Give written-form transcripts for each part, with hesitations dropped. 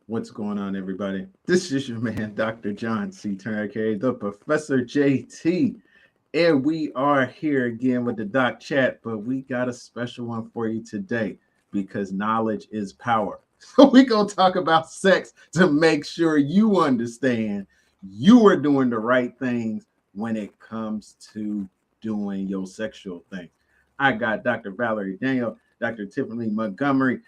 What's going on, everybody? This is your man, Dr. John C. Turner, aka the Professor JT. And we are here again with the Doc Chat, but we got a special one for you today because knowledge is power. So we're going to talk about sex to make sure you understand you are doing the right things when it comes to doing your sexual thing. I got Dr. Valerie Daniel, Dr. Tiffany Montgomery.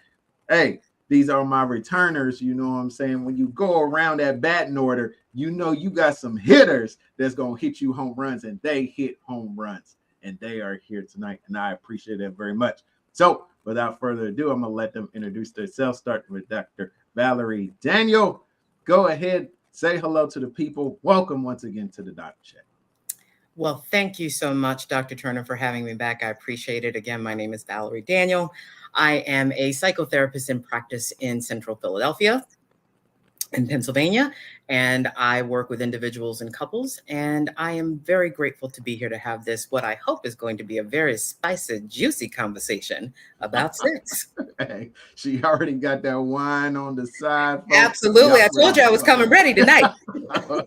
Hey, these are my returners. You know what I'm saying? When you go around that batting order, you know you got some hitters that's going to hit you home runs, and they hit home runs. And they are here tonight, and I appreciate that very much. So without further ado, I'm going to let them introduce themselves, starting with Dr. Valerie Daniel. Go ahead, say hello to the people. Welcome once again to the Doc Chat. Well, thank you so much, Dr. Turner, for having me back. I appreciate it. Again, my name is Valerie Daniel. I am a psychotherapist in practice in Central Philadelphia, in Pennsylvania, and I work with individuals and couples, and I am very grateful to be here to have this, what I hope is going to be a very spicy, juicy conversation about sex. Hey, she already got that wine on the side, folks. Absolutely. I told you I was coming ready tonight.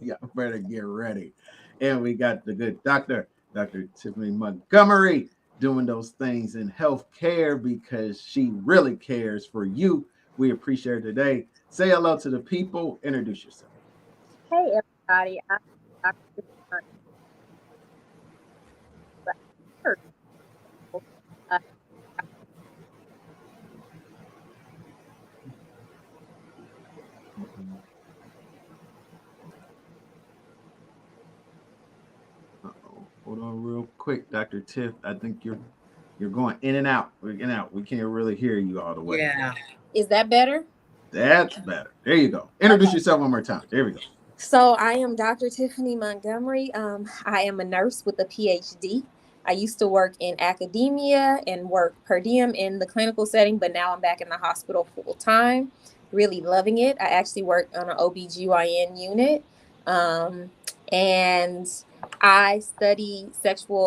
Y'all better get ready. And we got the good Dr. Tiffany Montgomery doing those things in healthcare because she really cares for you. We appreciate her today. Say hello to the people. Introduce yourself. Hey, everybody. I'm Dr. Tiffany. Hold on real quick, Dr. Tiff. I think you're going in and out. We're in and out. We can't really hear you all the way. Yeah. Is that better? That's better. There you go. Introduce yourself one more time. There we go. So I am Dr. Tiffany Montgomery. I am a nurse with a PhD. I used to work in academia and work per diem in the clinical setting, but now I'm back in the hospital full time. Really loving it. I actually work on an OBGYN unit. And I study STDs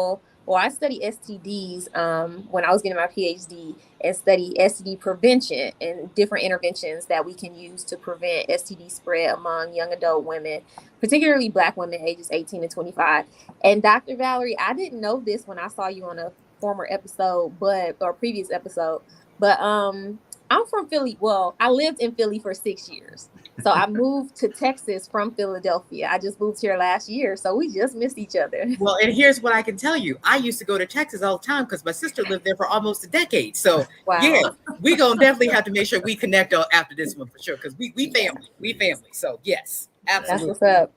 when I was getting my PhD, and study STD prevention and different interventions that we can use to prevent STD spread among young adult women, particularly Black women ages 18 to 25. And Dr. Valerie, I didn't know this when I saw you on a former episode, or previous episode, but I'm from Philly. Well, I lived in Philly for 6 years. So I moved to Texas from Philadelphia. I just moved here last year. So we just missed each other. Well, and here's what I can tell you. I used to go to Texas all the time because my sister lived there for almost a decade. So wow. Yeah, we're going to definitely have to make sure we connect after this one for sure. Because we family. We family. So yes, absolutely. That's what's up.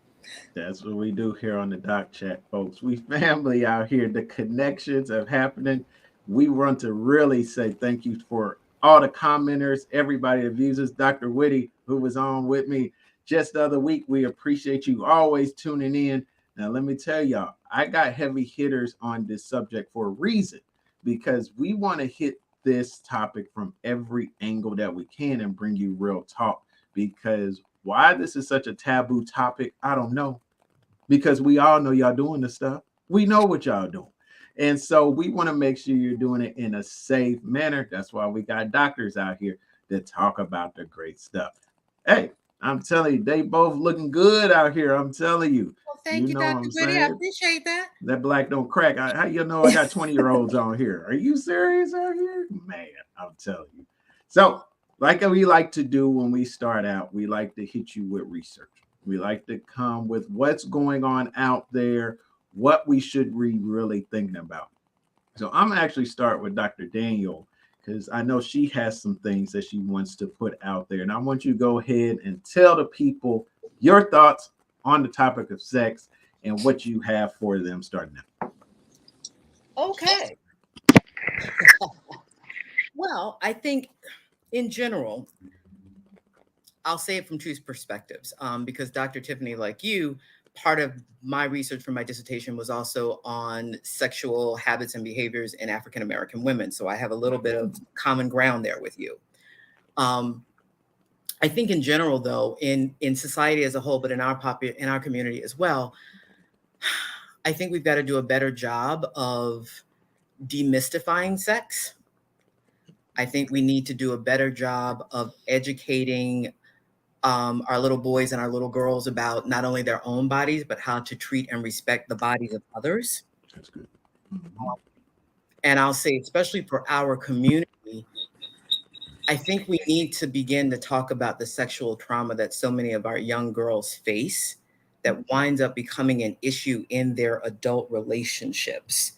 That's what we do here on the Doc Chat, folks. We family out here. The connections are happening. We want to really say thank you for all the commenters, everybody that views us. Dr. Whitty, who was on with me just the other week. We appreciate you always tuning in. Now, let me tell y'all, I got heavy hitters on this subject for a reason, because we want to hit this topic from every angle that we can and bring you real talk. Because why this is such a taboo topic, I don't know. Because we all know y'all doing the stuff. We know what y'all doing. And so we want to make sure you're doing it in a safe manner. That's why we got doctors out here that talk about the great stuff. Hey, I'm telling you, they both looking good out here. I'm telling you. Well, thank you, Dr. Whitty. I appreciate that. That black don't crack. How you know I got 20-year-olds on here? Are you serious out here? Man, I'm telling you. So, like we like to do when we start out, we like to hit you with research. We like to come with what's going on out there, what we should be really thinking about. So I'm gonna actually start with Dr. Daniel, because I know she has some things that she wants to put out there. And I want you to go ahead and tell the people your thoughts on the topic of sex and what you have for them starting now. Okay. Well, I think in general, I'll say it from two perspectives, because Dr. Tiffany, like you, part of my research for my dissertation was also on sexual habits and behaviors in African American women. So I have a little bit of common ground there with you. I think in general, though, in society as a whole, but in our community as well, I think we've got to do a better job of demystifying sex. I think we need to do a better job of educating our little boys and our little girls about not only their own bodies, but how to treat and respect the bodies of others. That's good. And I'll say, especially for our community, I think we need to begin to talk about the sexual trauma that so many of our young girls face that winds up becoming an issue in their adult relationships,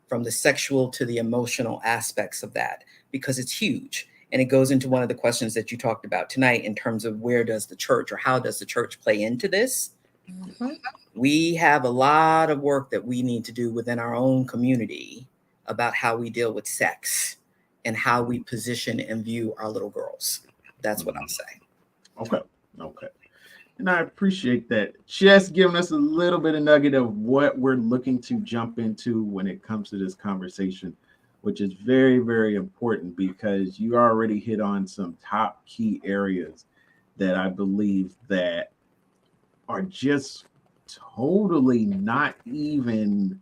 from the sexual to the emotional aspects of that, because it's huge. And it goes into one of the questions that you talked about tonight in terms of where does the church, or how does the church play into this? Mhm. We have a lot of work that we need to do within our own community about how we deal with sex and how we position and view our little girls. That's what I'll say. Okay. And I appreciate that. Just giving us a little bit of nugget of what we're looking to jump into when it comes to this conversation, which is very, very important, because you already hit on some top key areas that I believe that are just totally not even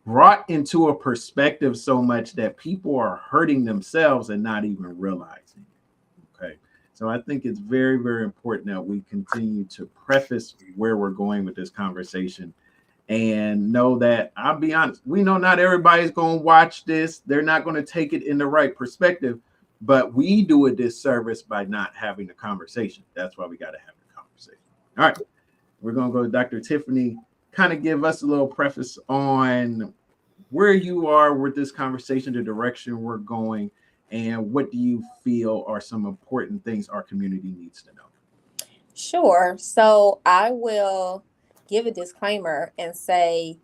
brought into a perspective so much that people are hurting themselves and not even realizing. Okay. So I think it's very, very important that we continue to preface where we're going with this conversation, and know that, I'll be honest, we know not everybody's going to watch this. They're not going to take it in the right perspective, but we do a disservice by not having the conversation. That's why we got to have the conversation. All right. We're going to go to Dr. Tiffany. Kind of give us a little preface on where you are with this conversation, the direction we're going, and what do you feel are some important things our community needs to know? Sure. So I will give a disclaimer and say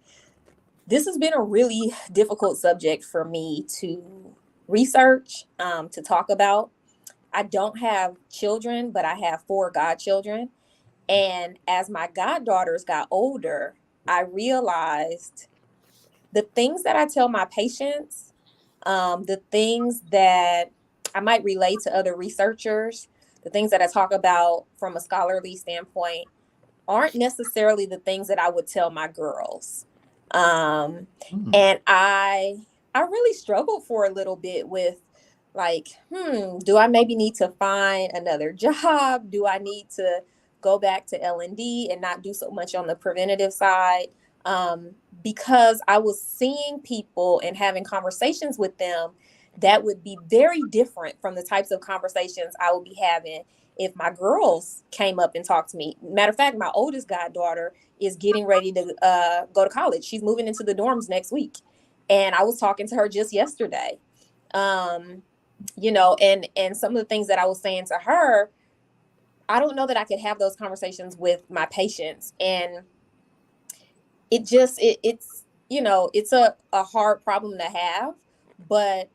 this has been a really difficult subject for me to research, to talk about. I don't have children, but I have 4 godchildren. And as my goddaughters got older, I realized the things that I tell my patients, the things that I might relate to other researchers, the things that I talk about from a scholarly standpoint, aren't necessarily the things that I would tell my girls. And I really struggled for a little bit with, like, do I maybe need to find another job? Do I need to go back to L&D and not do so much on the preventative side? Because I was seeing people and having conversations with them that would be very different from the types of conversations I would be having if my girls came up and talked to me. Matter of fact, my oldest goddaughter is getting ready to go to college. She's moving into the dorms next week. And I was talking to her just yesterday. You know, and some of the things that I was saying to her, I don't know that I could have those conversations with my patients. And it just, it's, you know, it's a hard problem to have, but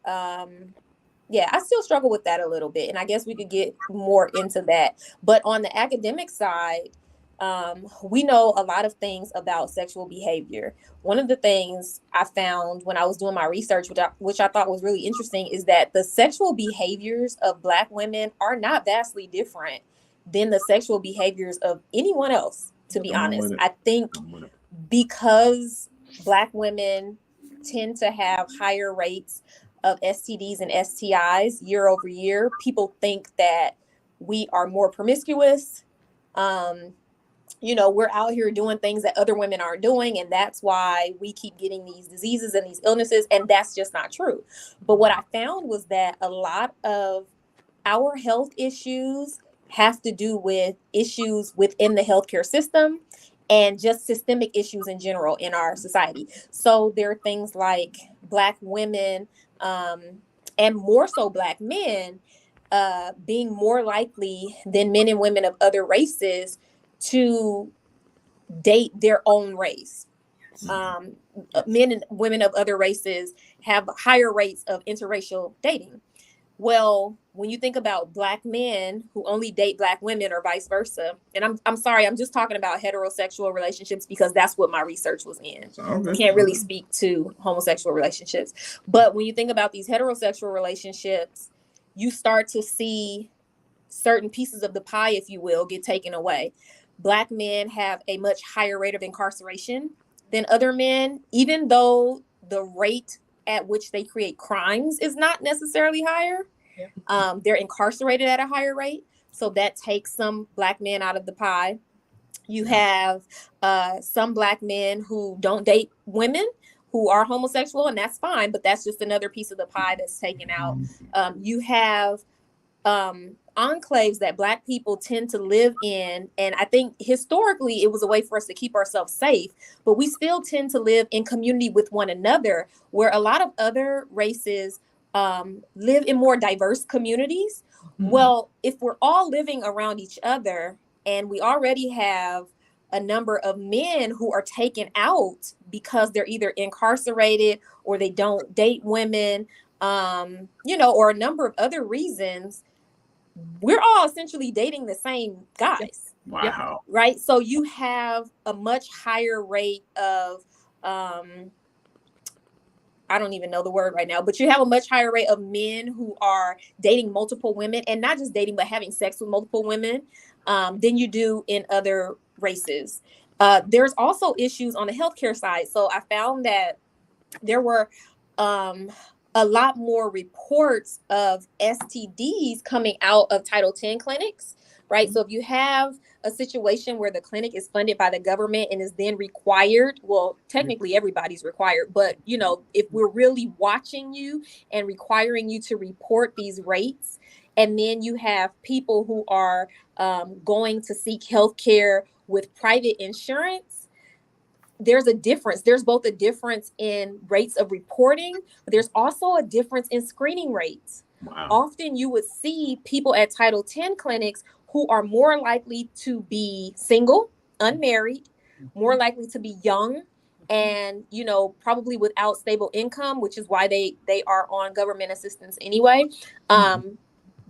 yeah, I still struggle with that a little bit. And I guess we could get more into that. But on the academic side, we know a lot of things about sexual behavior. One of the things I found when I was doing my research, which I thought was really interesting, is that the sexual behaviors of Black women are not vastly different than the sexual behaviors of anyone else, to be honest. I think because Black women tend to have higher rates of STDs and STIs year over year, people think that we are more promiscuous. You know, we're out here doing things that other women aren't doing, and that's why we keep getting these diseases and these illnesses, and that's just not true. But what I found was that a lot of our health issues have to do with issues within the healthcare system and just systemic issues in general in our society. So there are things like Black women, and more so Black men, being more likely than men and women of other races to date their own race. men and women of other races have higher rates of interracial dating. Well, when you think about Black men who only date Black women or vice versa, and I'm sorry, I'm just talking about heterosexual relationships because that's what my research was in. Okay. Can't really speak to homosexual relationships. But when you think about these heterosexual relationships, you start to see certain pieces of the pie, if you will, get taken away. Black men have a much higher rate of incarceration than other men, even though the rate at which they create crimes is not necessarily higher. Yeah. They're incarcerated at a higher rate. So that takes some Black men out of the pie. You have some Black men who don't date women who are homosexual, and that's fine, but that's just another piece of the pie that's taken out. You have enclaves that Black people tend to live in. And I think historically it was a way for us to keep ourselves safe, but we still tend to live in community with one another, where a lot of other races live in more diverse communities. Mm-hmm. Well, if we're all living around each other and we already have a number of men who are taken out because they're either incarcerated or they don't date women, or a number of other reasons, we're all essentially dating the same guys. Wow. Right. So you have a much higher rate of, I don't even know the word right now, but you have a much higher rate of men who are dating multiple women, and not just dating, but having sex with multiple women than you do in other races. There's also issues on the healthcare side. So I found that there were a lot more reports of STDs coming out of Title X clinics, right? So if you have a situation where the clinic is funded by the government and is then required, well, technically everybody's required, but if we're really watching you and requiring you to report these rates, and then you have people who are going to seek healthcare with private insurance, there's a difference. There's both a difference in rates of reporting, but there's also a difference in screening rates. Wow. Often you would see people at Title X clinics who are more likely to be single, unmarried, more likely to be young, and, probably without stable income, which is why they are on government assistance anyway.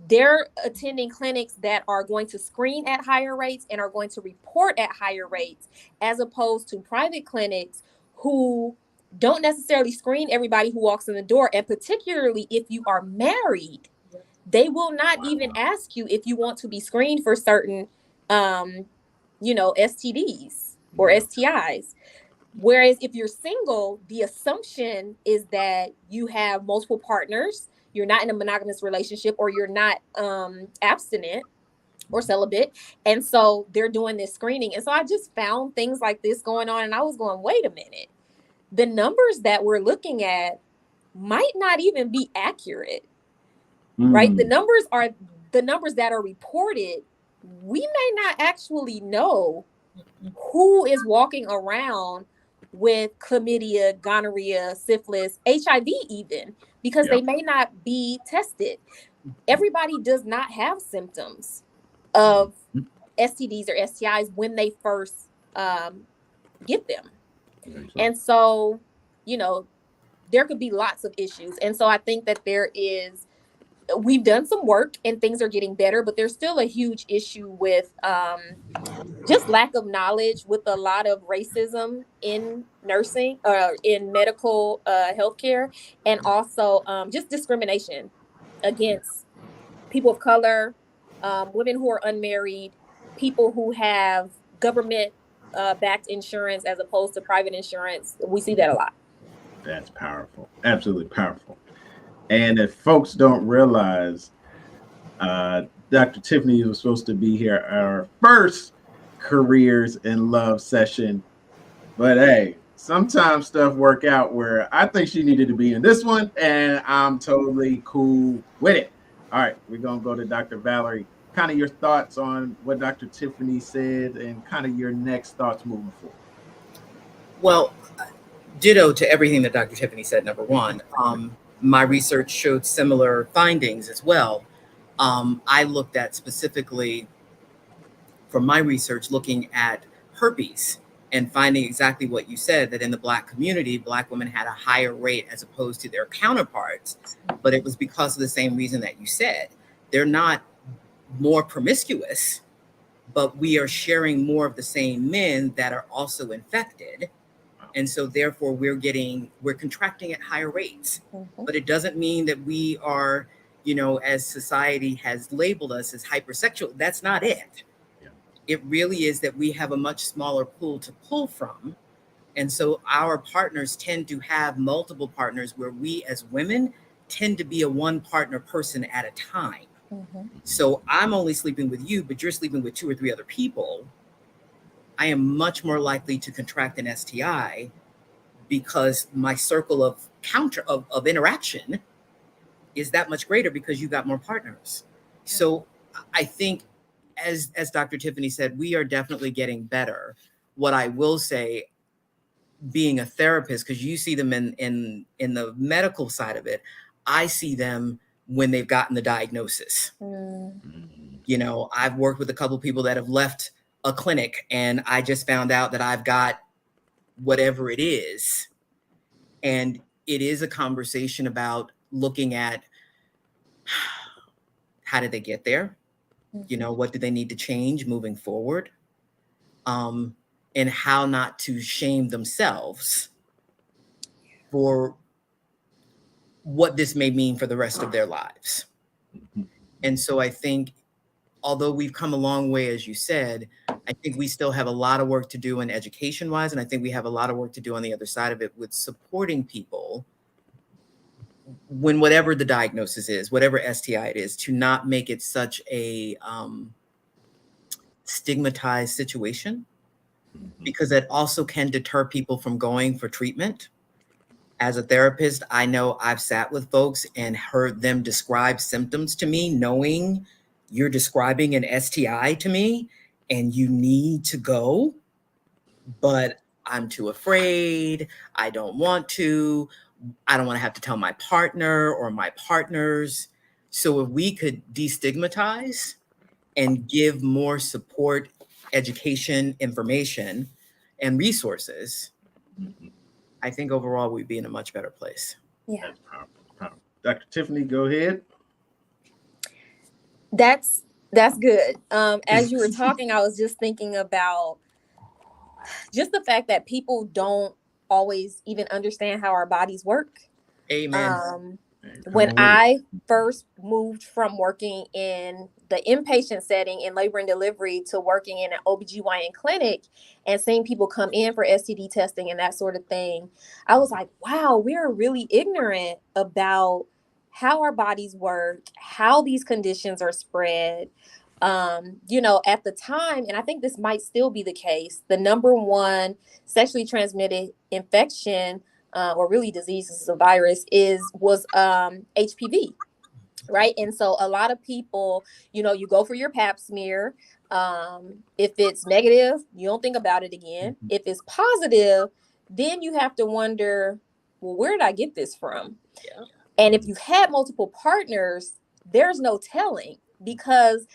They're attending clinics that are going to screen at higher rates and are going to report at higher rates, as opposed to private clinics who don't necessarily screen everybody who walks in the door. And particularly if you are married, they will not even ask you if you want to be screened for certain, STDs or STIs. Whereas if you're single, the assumption is that you have multiple partners, you're not in a monogamous relationship, or you're not abstinent or celibate. And so they're doing this screening. And so I just found things like this going on. And I was going, wait a minute, the numbers that we're looking at might not even be accurate, right? The numbers are the numbers that are reported. We may not actually know who is walking around with chlamydia, gonorrhea, syphilis, HIV even, because they may not be tested. Everybody does not have symptoms of STDs or STIs when they first get them. And so, there could be lots of issues. And so I think that we've done some work and things are getting better, but there's still a huge issue with just lack of knowledge, with a lot of racism in nursing or in medical healthcare, and also just discrimination against people of color, women who are unmarried, people who have government backed insurance as opposed to private insurance. We see that a lot. That's powerful. Absolutely powerful. And if folks don't realize, Dr. Tiffany was supposed to be here our first Careers in Love session, but hey, sometimes stuff work out where I think she needed to be in this one, and I'm totally cool with it. All right, we're gonna go to Dr. Valerie. Kind of your thoughts on what Dr. Tiffany said, and kind of your next thoughts moving forward. Well, ditto to everything that Dr. Tiffany said. Number one, my research showed similar findings as well. I looked at specifically, from my research, looking at herpes and finding exactly what you said, that in the Black community, Black women had a higher rate as opposed to their counterparts. But it was because of the same reason that you said. They're not more promiscuous, but we are sharing more of the same men that are also infected. And so therefore we're contracting at higher rates. Mm-hmm. But it doesn't mean that we are, as society has labeled us as hypersexual. That's not it. Yeah. It really is that we have a much smaller pool to pull from. And so our partners tend to have multiple partners, where we as women tend to be a one partner person at a time. Mm-hmm. So I'm only sleeping with you, but you're sleeping with 2 or 3 other people. I am much more likely to contract an STI because my circle of interaction is that much greater because you got more partners. So I think, as Dr. Tiffany said, we are definitely getting better. What I will say, being a therapist, because you see them in the medical side of it, I see them when they've gotten the diagnosis. I've worked with a couple of people that have left a clinic, and I just found out that I've got whatever it is. And it is a conversation about looking at how did they get there? What do they need to change moving forward? And how not to shame themselves for what this may mean for the rest of their lives. And so I think, although we've come a long way, as you said, I think we still have a lot of work to do in education-wise, and I think we have a lot of work to do on the other side of it with supporting people when whatever the diagnosis is, whatever STI it is, to not make it such a stigmatized situation, because that also can deter people from going for treatment. As a therapist, I know I've sat with folks and heard them describe symptoms to me, knowing you're describing an STI to me and you need to go, but I'm too afraid. I don't want to. I don't want to have to tell my partner or my partners. So if we could destigmatize and give more support, education, information, and resources, I think overall we'd be in a much better place. Yeah. That's powerful. Dr. Tiffany, go ahead. That's good. As you were talking, I was just thinking about just the fact that people don't always even understand how our bodies work. Amen. When I first moved from working in the inpatient setting in labor and delivery to working in an OBGYN clinic and seeing people come in for STD testing and that sort of thing, I was like, wow, we are really ignorant about how our bodies work, how these conditions are spread. At the time, and I think this might still be the case, the number one sexually transmitted infection or really disease, is a virus, was HPV, right? And so a lot of people, you go for your pap smear. If it's negative, you don't think about it again. If it's positive, then you have to wonder, well, where did I get this from? Yeah. And if you've had multiple partners, there's no telling, because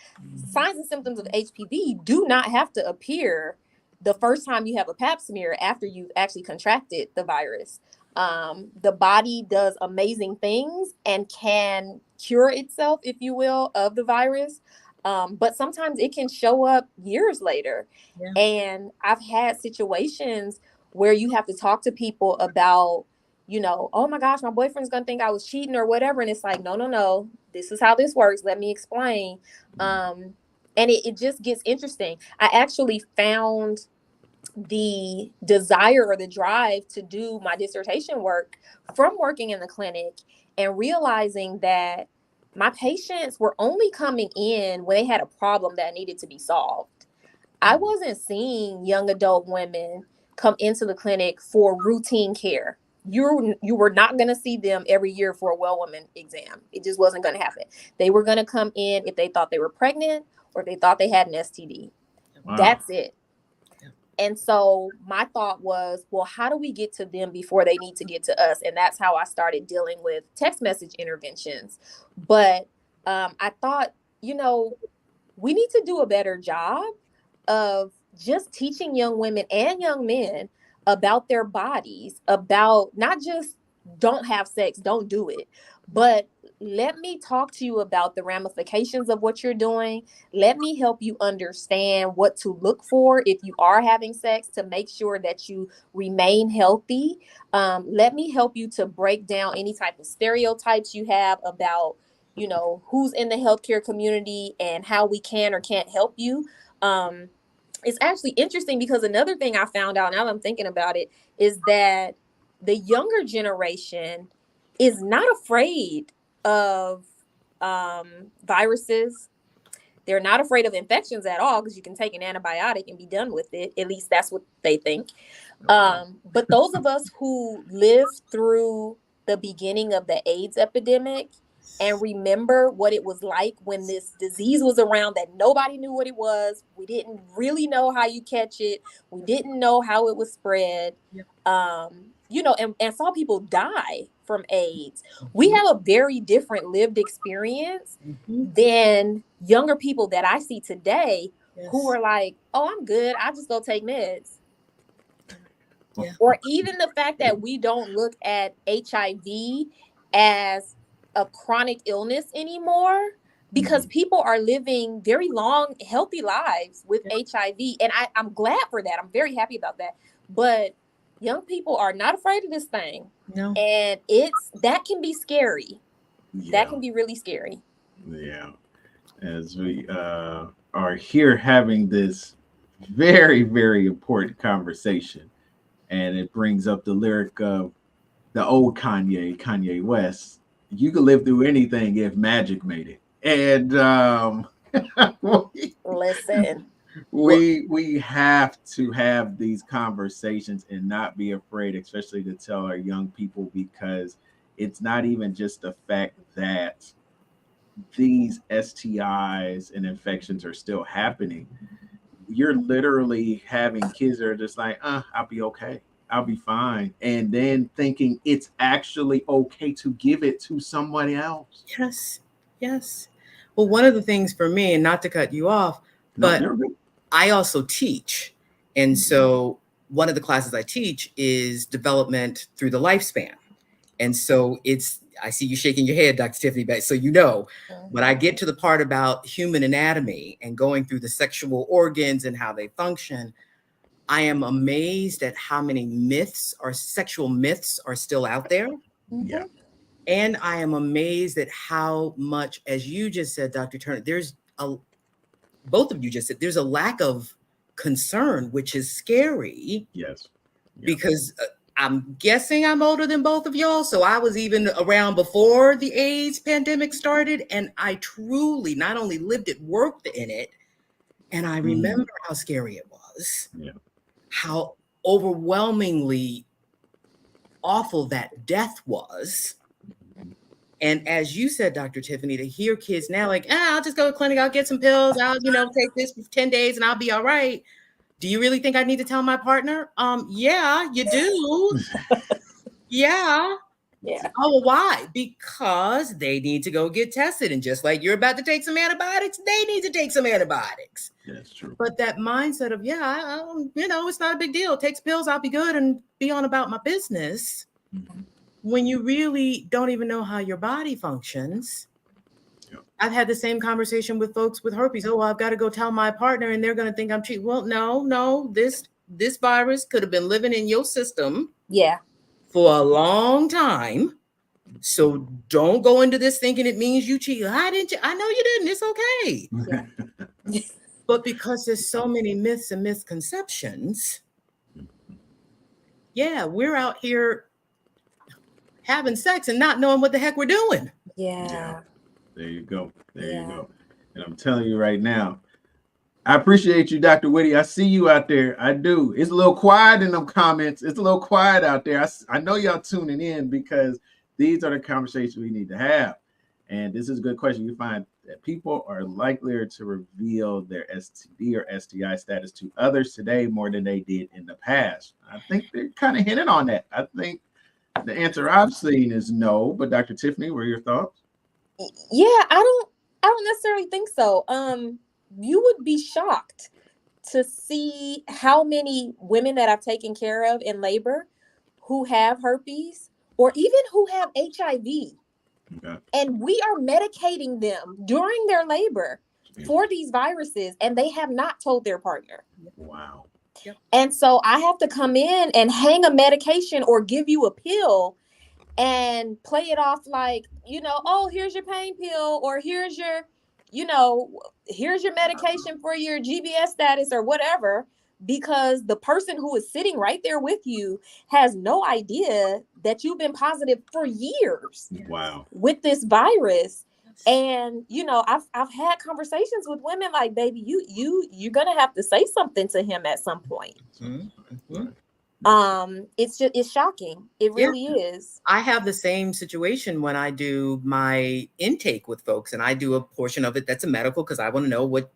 signs and symptoms of HPV do not have to appear the first time you have a pap smear after you've actually contracted the virus. The body does amazing things and can cure itself, if you will, of the virus. But sometimes it can show up years later. Yeah. And I've had situations where you have to talk to people about, oh my gosh, my boyfriend's going to think I was cheating or whatever. And it's like, no, this is how this works. Let me explain. And it just gets interesting. I actually found the desire or the drive to do my dissertation work from working in the clinic and realizing that my patients were only coming in when they had a problem that needed to be solved. I wasn't seeing young adult women come into the clinic for routine care. You were not going to see them every year for a well woman exam. It just wasn't going to happen. They were going to come in if they thought they were pregnant or if they thought they had an STD. Wow. That's it. And so my thought was, well, how do we get to them before they need to get to us? And that's how I started dealing with text message interventions. But I thought, we need to do a better job of just teaching young women and young men about their bodies, about not just don't have sex, don't do it, but let me talk to you about the ramifications of what you're doing. Let me help you understand what to look for if you are having sex to make sure that you remain healthy. Let me help you to break down any type of stereotypes you have about, you know, who's in the healthcare community and how we can or can't help you. It's actually interesting because another thing I found out, now that I'm thinking about it, is that the younger generation is not afraid of viruses. They're not afraid of infections at all because you can take an antibiotic and be done with it. At least that's what they think. But those of us who lived through the beginning of the AIDS epidemic and remember what it was like when this disease was around that nobody knew what it was. We didn't really know how you catch it. We didn't know how it was spread. You know, and saw people die from AIDS. We have a very different lived experience than younger people that I see today who are like, oh, I'm good. I just go take meds. Yeah. Or even the fact that we don't look at HIV as a chronic illness anymore because people are living very long, healthy lives with HIV. And I'm glad for that. I'm very happy about that. But young people are not afraid of this thing. No. And that can be scary. Yeah. That can be really scary. Yeah. As we are here having this very, very important conversation, and it brings up the lyric of the old Kanye West. You could live through anything if magic made it. And listen, we have to have these conversations and not be afraid, especially to tell our young people, because it's not even just the fact that these STIs and infections are still happening. You're literally having kids that are just like, I'll be okay. I'll be fine. And then thinking it's actually okay to give it to somebody else. Yes. Yes. Well, one of the things for me, and not to cut you off, but I also teach. And so one of the classes I teach is development through the lifespan. And so I see you shaking your head, Dr. Tiffany, but so you know, when I get to the part about human anatomy and going through the sexual organs and how they function, I am amazed at how many sexual myths are still out there. Yeah. And I am amazed at how much, as you just said, Dr. Turner, both of you just said, there's a lack of concern, which is scary. Yes. Because I'm guessing I'm older than both of y'all. So I was even around before the AIDS pandemic started. And I truly not only lived it, worked in it. And I remember how scary it was. Yeah. How overwhelmingly awful that death was. And as you said, Dr. Tiffany, to hear kids now like, I'll just go to the clinic, I'll get some pills, I'll, take this for 10 days and I'll be all right. Do you really think I need to tell my partner? Yeah, you do. Yeah. Yeah. Oh, well, why? Because they need to go get tested. And just like you're about to take some antibiotics, they need to take some antibiotics. That's true. But that mindset of, it's not a big deal. Take some pills, I'll be good and be on about my business. Mm-hmm. When you really don't even know how your body functions. Yep. I've had the same conversation with folks with herpes. Oh, well, I've got to go tell my partner and they're going to think I'm cheating. Well, no, this virus could have been living in your system. Yeah. For a long time. So don't go into this thinking it means you cheat. I didn't. I know you didn't. It's okay. Yeah. But because there's so many myths and misconceptions, we're out here having sex and not knowing what the heck we're doing. Yeah. There you go. There you go. And I'm telling you right now, I appreciate you, Dr. Whitty. I see you out there. I do. It's a little quiet in them comments. It's a little quiet out there. I know y'all tuning in because these are the conversations we need to have. And this is a good question. You find that people are likelier to reveal their STD or STI status to others today more than they did in the past. I think they're kind of hinting on that. I think the answer I've seen is no. But Dr. Tiffany, what are your thoughts? Yeah, I don't necessarily think so. You would be shocked to see how many women that I've taken care of in labor who have herpes or even who have HIV. Okay. And we are medicating them during their labor for these viruses, and they have not told their partner. Wow. And so I have to come in and hang a medication or give you a pill and play it off like, oh, here's your pain pill, or here's your medication for your GBS status or whatever, because the person who is sitting right there with you has no idea that you've been positive for years. Wow. With this virus. And I've had conversations with women like, baby, you're gonna have to say something to him at some point. Mm-hmm. It's shocking. It really is. I have the same situation when I do my intake with folks, and I do a portion of it that's a medical, because I want to know what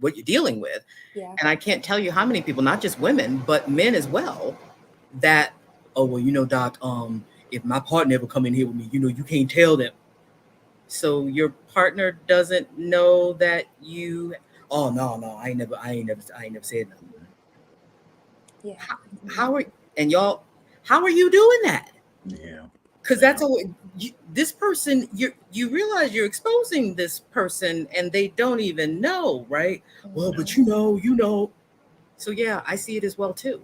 you're dealing with. Yeah. And I can't tell you how many people, not just women, but men as well, that, oh, well, doc, if my partner ever come in here with me, you can't tell them. So your partner doesn't know that you, oh, no, I ain't never said nothing. Yeah. How are you doing that? Yeah. Because that's this person, you realize you're exposing this person and they don't even know, right? Well, but you know. So yeah, I see it as well too.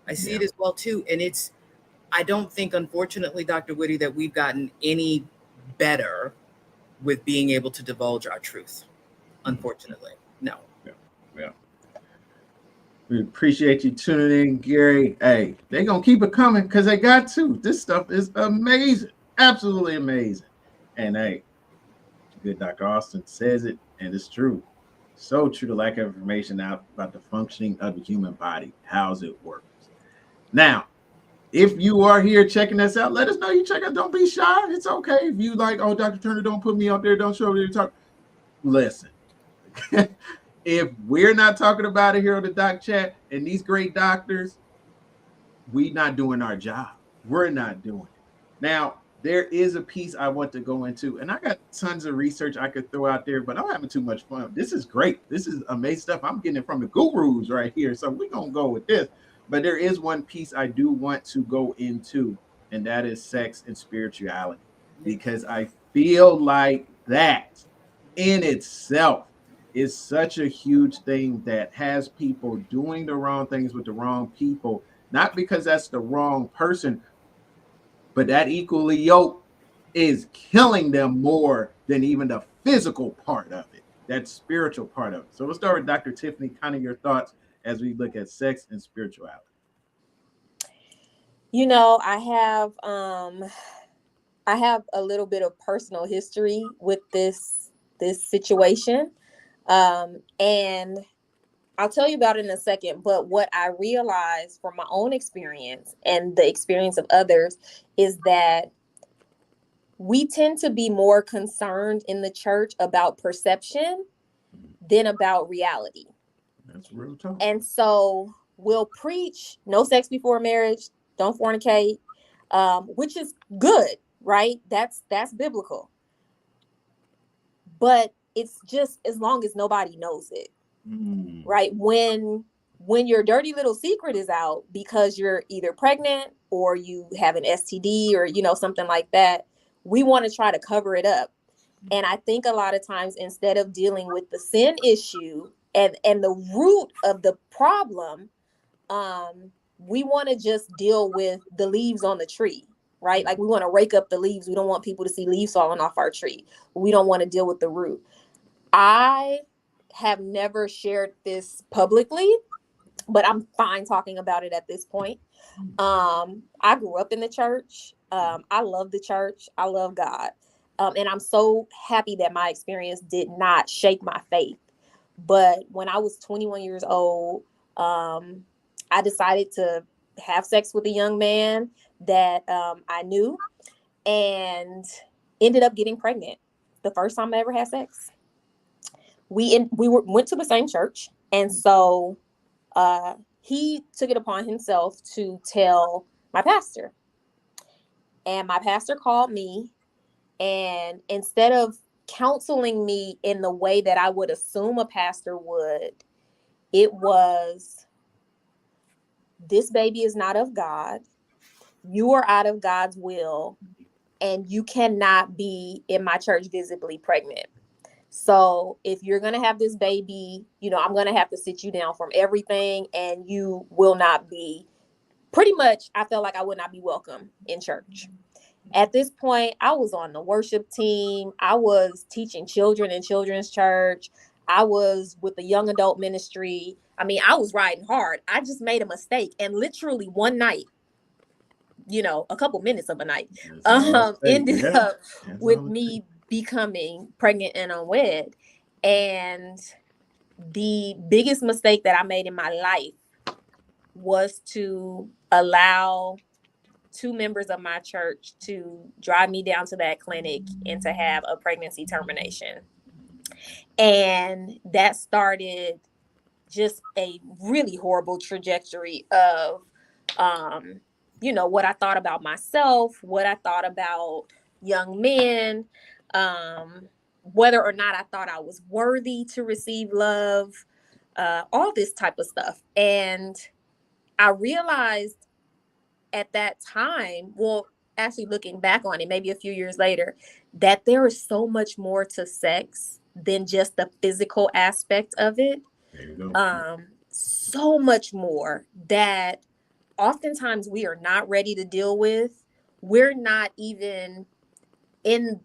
And I don't think, unfortunately, Dr. Whitty, that we've gotten any better with being able to divulge our truth. Unfortunately, no. Yeah. We appreciate you tuning in, Gary. Hey, they're going to keep it coming because they got to. This stuff is amazing. Absolutely amazing. And hey, good Dr. Austin says it, and it's true. So true. The lack of information out about the functioning of the human body, how's it works. Now, if you are here checking us out, let us know you check out. Don't be shy. It's okay. If you like, oh, Dr. Turner, don't put me up there. Don't show me to talk. Listen. If we're not talking about it here on the Doc Chat and these great doctors, we're not doing our job. We're not doing it. Now, there is a piece I want to go into, and I got tons of research I could throw out there, but I'm having too much fun. This is great. This is amazing stuff. I'm getting it from the gurus right here. So we're going to go with this. But there is one piece I do want to go into, and that is sex and spirituality, because I feel like that in itself is such a huge thing that has people doing the wrong things with the wrong people, not because that's the wrong person, but that equally yoked is killing them more than even the physical part of it, that spiritual part of it. So we'll start with Dr. Tiffany, kind of your thoughts as we look at sex and spirituality. I have a little bit of personal history with this situation. And I'll tell you about it in a second, but what I realized from my own experience and the experience of others is that we tend to be more concerned in the church about perception than about reality. That's real talk. And so we'll preach no sex before marriage, don't fornicate, which is good, right? That's biblical. But it's just as long as nobody knows it, right? When your dirty little secret is out because you're either pregnant or you have an STD or, something like that, we want to try to cover it up. And I think a lot of times, instead of dealing with the sin issue and the root of the problem, we want to just deal with the leaves on the tree, right? Like we want to rake up the leaves. We don't want people to see leaves falling off our tree. We don't want to deal with the root. I have never shared this publicly, but I'm fine talking about it at this point. I grew up in the church. I love the church. I love God. And I'm so happy that my experience did not shake my faith. But when I was 21 years old, I decided to have sex with a young man that I knew and ended up getting pregnant. The first time I ever had sex. We went to the same church. And so he took it upon himself to tell my pastor. And my pastor called me. And instead of counseling me in the way that I would assume a pastor would, It was, this baby is not of God. You are out of God's will, and you cannot be in my church visibly pregnant. So if you're going to have this baby, I'm going to have to sit you down from everything, and you will not be, pretty much, I felt like I would not be welcome in church. At this point, I was on the worship team. I was teaching children in children's church. I was with the young adult ministry. I mean, I was riding hard. I just made a mistake. And literally one night, a couple minutes of a night, ended up with me becoming pregnant and unwed. And the biggest mistake that I made in my life was to allow 2 members of my church to drive me down to that clinic and to have a pregnancy termination. And that started just a really horrible trajectory of, what I thought about myself, what I thought about young men, whether or not I thought I was worthy to receive love, all this type of stuff. And I realized at that time, well, actually looking back on it, maybe a few years later, that there is so much more to sex than just the physical aspect of it. There you go. So much more that oftentimes we are not ready to deal with. We're not even in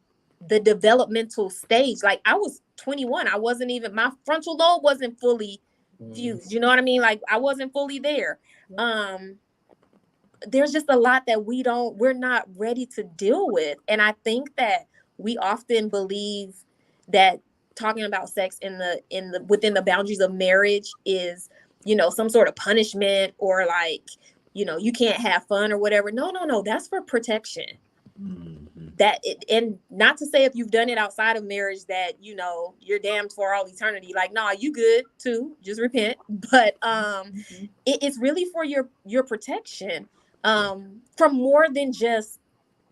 the developmental stage. Like, I was 21. I wasn't even, my frontal lobe wasn't fully fused. You know what I mean? Like, I wasn't fully there. There's just a lot that we're not ready to deal with. And I think that we often believe that talking about sex within the boundaries of marriage is, some sort of punishment, or like, you can't have fun or whatever. No, that's for protection. And not to say if you've done it outside of marriage that, you're damned for all eternity. Like, nah, you good too, just repent. But it's really for your protection from more than just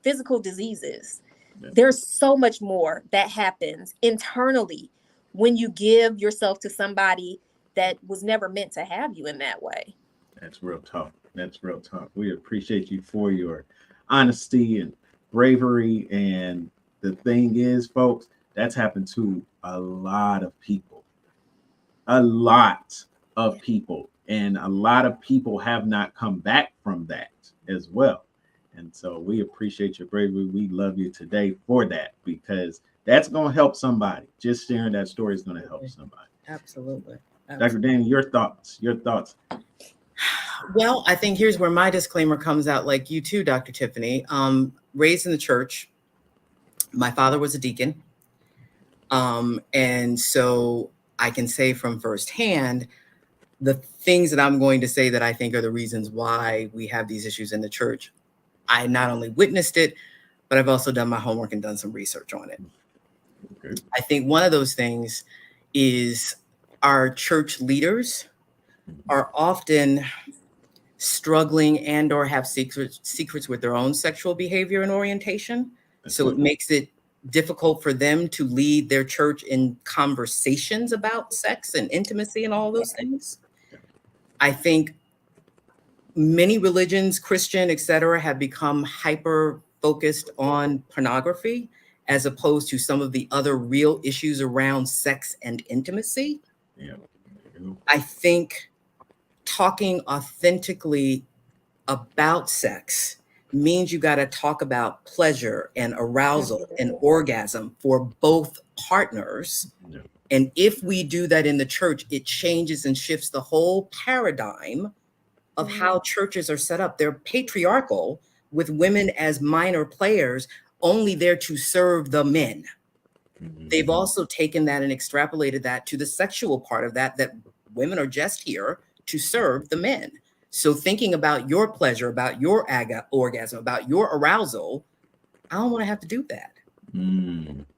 physical diseases. There's so much more that happens internally when you give yourself to somebody that was never meant to have you in that way. That's real tough. We appreciate you for your honesty and bravery. And the thing is, folks, that's happened to a lot of people. And a lot of people have not come back from that as well. And so we appreciate your bravery. We love you today for that, because that's going to help somebody. Just sharing that story is going to help somebody. Absolutely. Dr. Danny, your thoughts. Well, I think here's where my disclaimer comes out, like you too, Dr. Tiffany. Raised in the church, my father was a deacon. And so I can say from firsthand, the things that I'm going to say that I think are the reasons why we have these issues in the church. I not only witnessed it, but I've also done my homework and done some research on it. Okay. I think one of those things is our church leaders are often struggling and or have secrets with their own sexual behavior and orientation. So it makes it difficult for them to lead their church in conversations about sex and intimacy and all those things. I think many religions, Christian, et cetera, have become hyper focused on pornography as opposed to some of the other real issues around sex and intimacy. Yeah. I think talking authentically about sex means you got to talk about pleasure and arousal and orgasm for both partners. Yeah. And if we do that in the church, it changes and shifts the whole paradigm of how churches are set up. They're patriarchal with women as minor players, only there to serve the men. Mm-hmm. They've also taken that and extrapolated that to the sexual part of that women are just here to serve the men. So thinking about your pleasure, about your orgasm, about your arousal, I don't want to have to do that.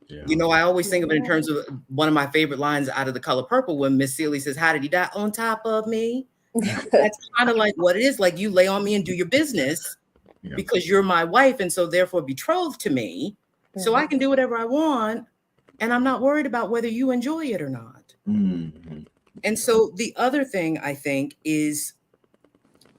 Yeah. I always think of it in terms of one of my favorite lines out of The Color Purple when Miss Celie says, "How did he die? On top of me." That's kind of like what it is. Like, you lay on me and do your business because you're my wife and so therefore betrothed to me. So I can do whatever I want and I'm not worried about whether you enjoy it or not. And so the other thing I think is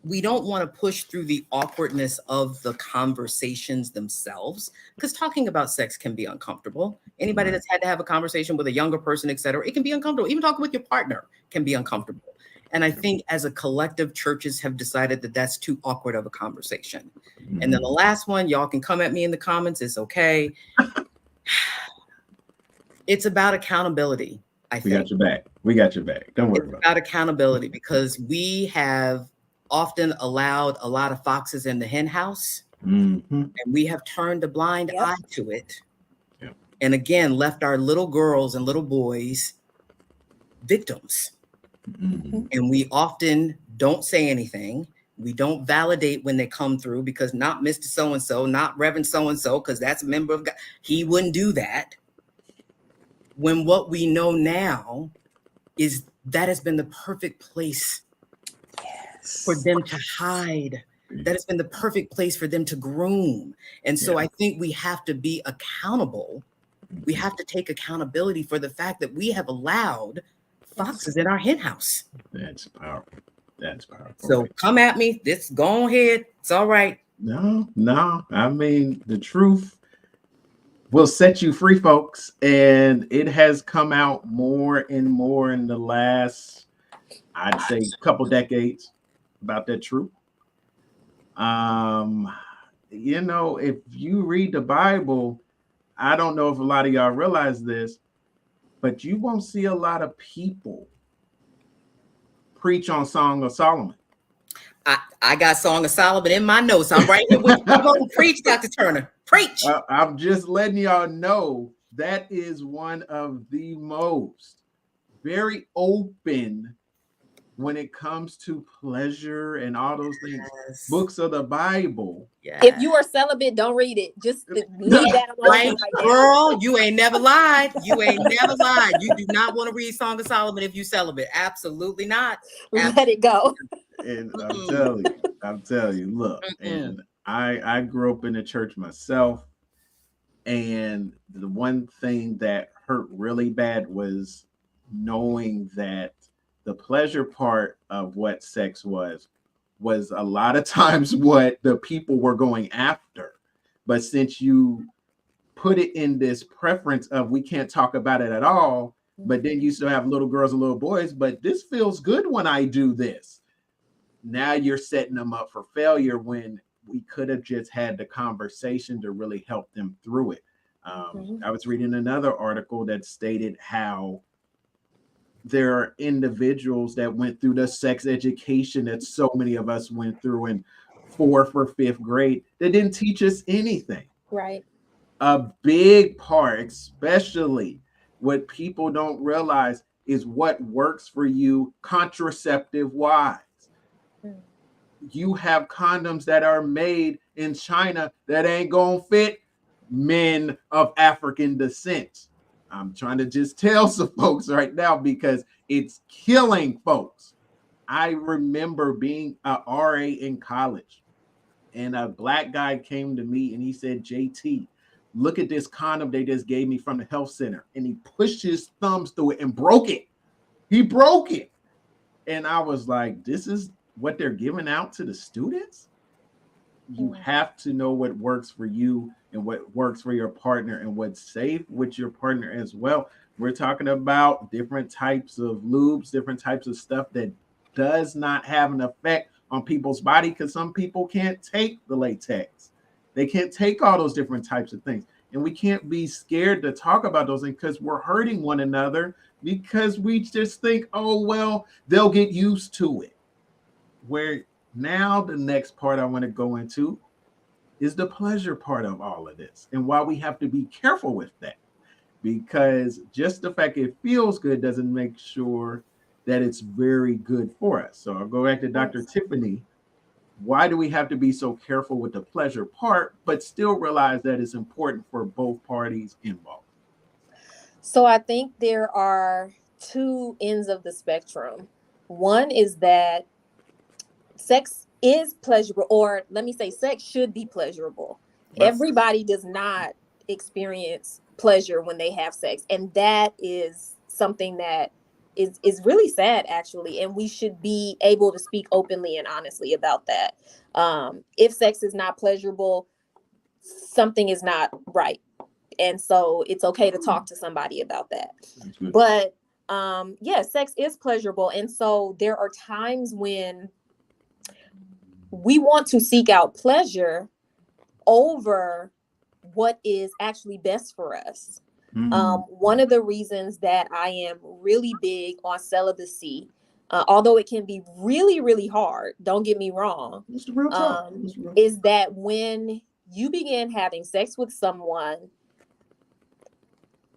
we don't want to push through the awkwardness of the conversations themselves, because talking about sex can be uncomfortable. Anybody that's had to have a conversation with a younger person, et cetera, it can be uncomfortable. Even talking with your partner can be uncomfortable. And I think as a collective, churches have decided that that's too awkward of a conversation. And then the last one, y'all can come at me in the comments. It's okay. It's about accountability, I think. We got your back. We got your back. Don't worry about accountability, because we have often allowed a lot of foxes in the hen house, and we have turned a blind eye to it. Yep. And again, left our little girls and little boys victims. And we often don't say anything. We don't validate when they come through, because not Mr. So-and-so, not Reverend so-and-so, because that's a member of God. He wouldn't do that. When what we know now is that has been the perfect place for them to hide. That has been the perfect place for them to groom. And so I think we have to be accountable. We have to take accountability for the fact that we have allowed foxes in our hen house. That's powerful. That's powerful. So come at me. This, go ahead. It's all right. No. I mean, the truth will set you free, folks. And it has come out more and more in the last, I'd say, couple decades about that truth. You know, if you read the Bible, I don't know if a lot of y'all realize this, but you won't see a lot of people preach on Song of Solomon. I got Song of Solomon in my notes. I'm right here with you. I'm going to preach, Dr. Turner. Preach. I'm just letting y'all know that is one of the most very open when it comes to pleasure and all those things. Books of the Bible. If you are celibate, don't read it. Just leave that alone. Right, girl, you ain't never lied. You ain't never lied. You do not want to read Song of Solomon if you celibate. Absolutely not. Let it go. And I'm telling you, look, and I grew up in the church myself, and the one thing that hurt really bad was knowing that the pleasure part of what sex was a lot of times what the people were going after. But since you put it in this preference of we can't talk about it at all, but then you still have little girls and little boys, but this feels good when I do this. Now you're setting them up for failure when we could have just had the conversation to really help them through it. I was reading another article that stated how there are individuals that went through the sex education that so many of us went through in 4th or 5th grade that didn't teach us anything. Right. A big part, especially what people don't realize, is what works for you contraceptive wise. You have condoms that are made in China that ain't gonna fit men of African descent. I'm trying to just tell some folks right now because it's killing folks. I remember being a RA in college, and a black guy came to me and he said, JT, look at this condom they just gave me from the health center. And he pushed his thumbs through it and broke it. He broke it. And I was like, this is what they're giving out to the students? You have to know what works for you and what works for your partner and what's safe with your partner as well. We're talking about different types of lubes, different types of stuff that does not have an effect on people's body, because some people can't take the latex. They can't take all those different types of things. And we can't be scared to talk about those things because we're hurting one another, because we just think, oh, well, they'll get used to it. Where now the next part I want to go into is the pleasure part of all of this, and why we have to be careful with that, because just the fact it feels good doesn't make sure that it's very good for us. So I'll go back to Dr. Tiffany. Why do we have to be so careful with the pleasure part, but still realize that it's important for both parties involved? So I think there are two ends of the spectrum. One is that sex is pleasurable, or let me say sex should be pleasurable. Right. Everybody does not experience pleasure when they have sex. And that is something that is really sad, actually, and we should be able to speak openly and honestly about that. If sex is not pleasurable, something is not right, and so it's okay to talk to somebody about that. But yeah, sex is pleasurable, and so there are times when we want to seek out pleasure over what is actually best for us. One of the reasons that I am really big on celibacy, although it can be really, really hard, don't get me wrong, is that when you begin having sex with someone,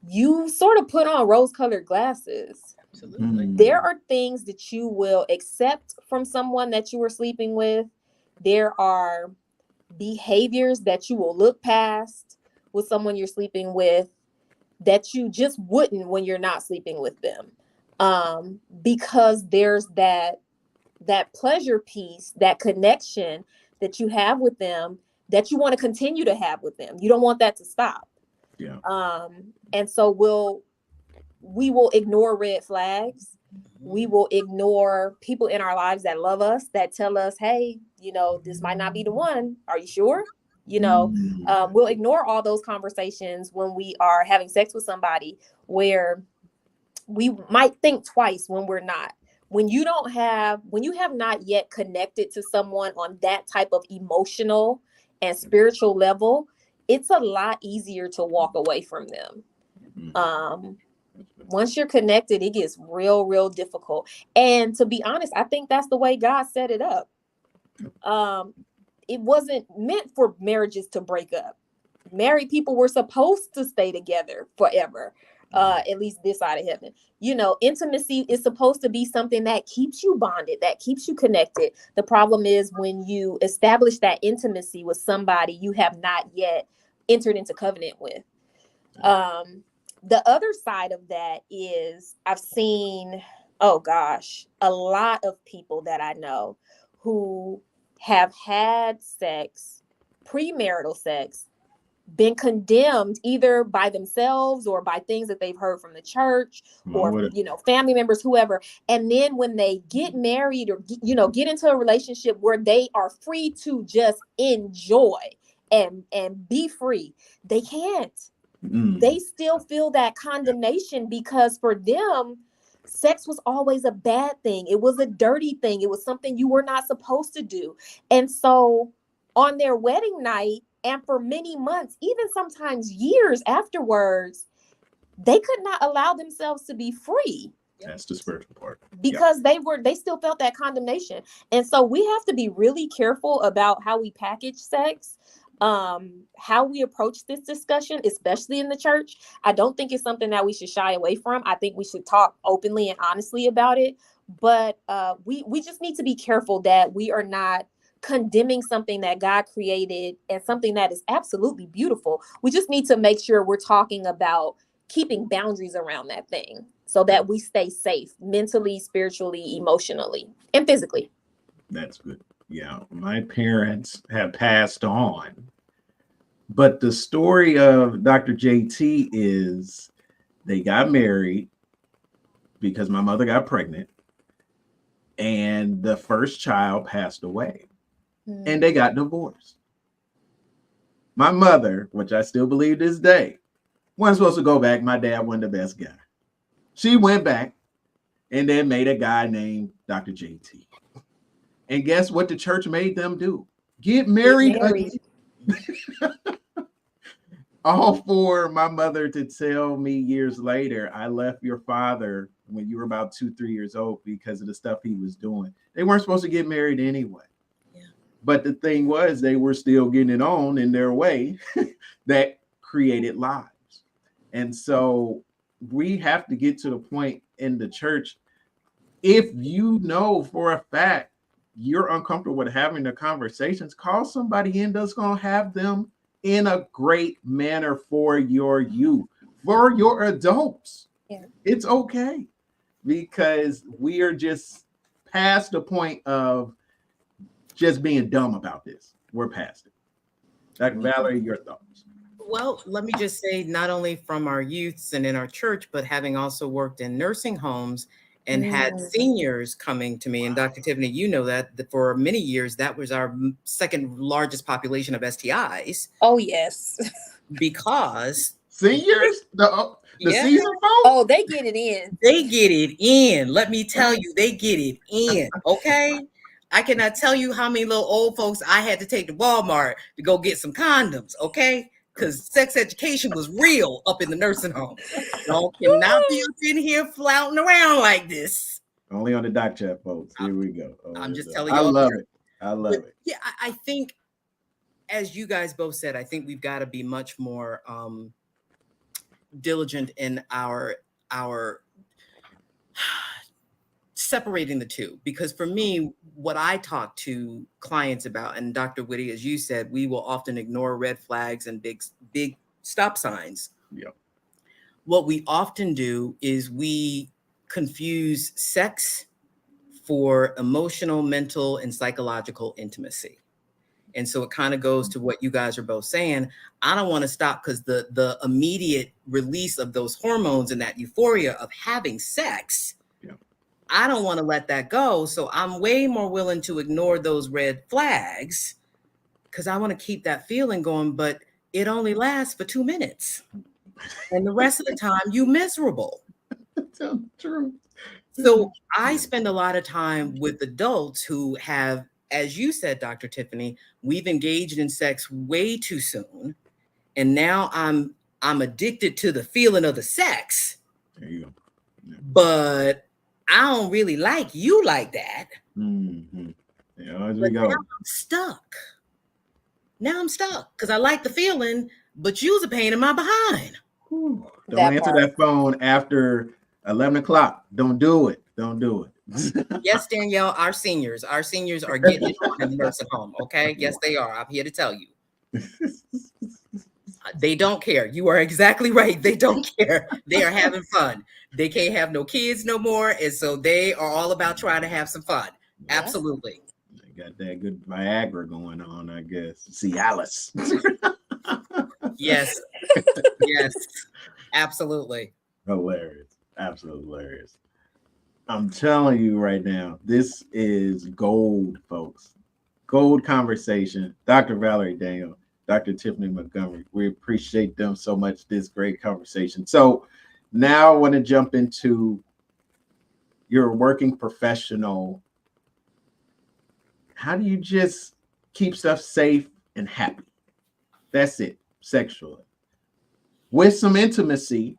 you sort of put on rose-colored glasses. Absolutely. There are things that you will accept from someone that you are sleeping with. There are behaviors that you will look past with someone you're sleeping with that you just wouldn't when you're not sleeping with them, because there's that pleasure piece, that connection that you have with them that you want to continue to have with them. You don't want that to stop. Yeah. And so we will ignore red flags. We will ignore people in our lives that love us, that tell us, hey, this might not be the one. Are you sure? We'll ignore all those conversations when we are having sex with somebody, where we might think twice when we're not. When you have not yet connected to someone on that type of emotional and spiritual level, it's a lot easier to walk away from them. Once you're connected, it gets real, real difficult. And to be honest, I think that's the way God set it up. It wasn't meant for marriages to break up. Married people were supposed to stay together forever, at least this side of heaven. Intimacy is supposed to be something that keeps you bonded, that keeps you connected. The problem is when you establish that intimacy with somebody you have not yet entered into covenant with. The other side of that is I've seen, a lot of people that I know who have had sex, premarital sex, been condemned either by themselves or by things that they've heard from the church or, family members, whoever. And then when they get married or, get into a relationship where they are free to just enjoy and be free, they can't. They still feel that condemnation because for them, sex was always a bad thing. It was a dirty thing. It was something you were not supposed to do. And so on their wedding night, and for many months, even sometimes years afterwards, they could not allow themselves to be free. That's the spiritual part. Because they still felt that condemnation. And so we have to be really careful about how we package sex. How we approach this discussion, especially in the church. I don't think it's something that we should shy away from. I think we should talk openly and honestly about it. But we just need to be careful that we are not condemning something that God created and something that is absolutely beautiful. We just need to make sure we're talking about keeping boundaries around that thing so that we stay safe mentally, spiritually, emotionally, and physically. That's good. Yeah, my parents have passed on, but the story of Dr. JT is they got married because my mother got pregnant and the first child passed away and they got divorced. My mother, which I still believe this day, wasn't supposed to go back. My dad wasn't the best guy. She went back and then made a guy named Dr. JT. And guess what the church made them do? Get married. All for my mother to tell me years later, I left your father when you were about 2-3 years old because of the stuff he was doing. They weren't supposed to get married anyway. Yeah. But the thing was, they were still getting it on in their way that created lives. And so we have to get to the point in the church, if you know for a fact you're uncomfortable with having the conversations, call somebody in that's going to have them in a great manner for your youth, for your adults. Yeah. It's okay, because we are just past the point of just being dumb about this. We're past it. Dr. Valerie, your thoughts? Well, let me just say, not only from our youths and in our church, but having also worked in nursing homes and had seniors coming to me. And Dr. Tiffany, you know that for many years, that was our second largest population of STIs. Oh, yes. Because seniors, the season folks? Oh, they get it in. They get it in. Let me tell you, they get it in. Okay. I cannot tell you how many little old folks I had to take to Walmart to go get some condoms. Okay. Because sex education was real up in the nursing home. Y'all cannot be up in here flouting around like this. Only on the doc chat, folks. Here we go. I'm just telling you. I love it. I love it. Yeah, I think, as you guys both said, I think we've got to be much more diligent in our separating the two, because for me, what I talk to clients about, and Dr. Whitty, as you said, we will often ignore red flags and big stop signs. Yep. What we often do is we confuse sex for emotional, mental, and psychological intimacy. And so it kind of goes to what you guys are both saying. I don't want to stop because the immediate release of those hormones and that euphoria of having sex, yeah, I don't want to let that go. So I'm way more willing to ignore those red flags because I want to keep that feeling going, but it only lasts for 2 minutes. And the rest of the time, you miserable. That's true. So I spend a lot of time with adults who have, as you said, Dr. Tiffany, we've engaged in sex way too soon. And now I'm addicted to the feeling of the sex. There you go. Yeah. But I don't really like you like that. Mm-hmm. Yeah, as we but go. Now I'm stuck because I like the feeling, but you's a pain in my behind. Don't answer that phone after 11 o'clock. Don't do it. Don't do it. Yes, Danielle, our seniors are getting it on in the nursing home. Okay. Yes, they are. I'm here to tell you. They don't care. You are exactly right. They don't care. They are having fun. They can't have no kids no more. And so they are all about trying to have some fun. Yeah. Absolutely. They got that good Viagra going on, I guess. Cialis. Yes. Yes. Absolutely. Hilarious. Absolutely hilarious. I'm telling you right now, this is gold, folks. Gold conversation. Dr. Valerie Daniel, Dr. Tiffany Montgomery. We appreciate them so much, this great conversation. So now I want to jump into your working professional. How do you just keep stuff safe and happy? That's it, sexually. With some intimacy,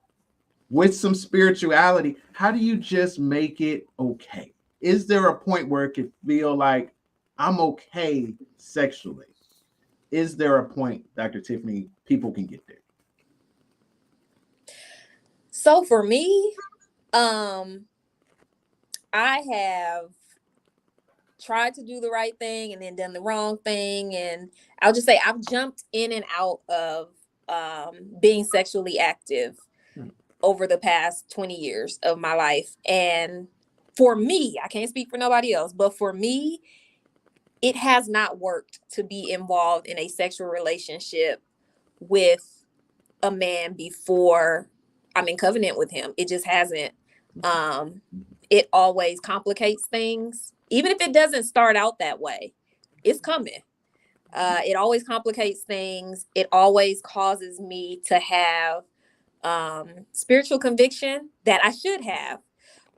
with some spirituality, how do you just make it okay? Is there a point where it could feel like I'm okay sexually? Is there a point, Dr. Tiffany, people can get there? So for me, I have tried to do the right thing and then done the wrong thing. And I'll just say I've jumped in and out of being sexually active over the past 20 years of my life. And for me, I can't speak for nobody else, but for me, it has not worked to be involved in a sexual relationship with a man before I'm in covenant with him. It just hasn't. It always complicates things. Even if it doesn't start out that way, it's coming. It always complicates things. It always causes me to have spiritual conviction that I should have,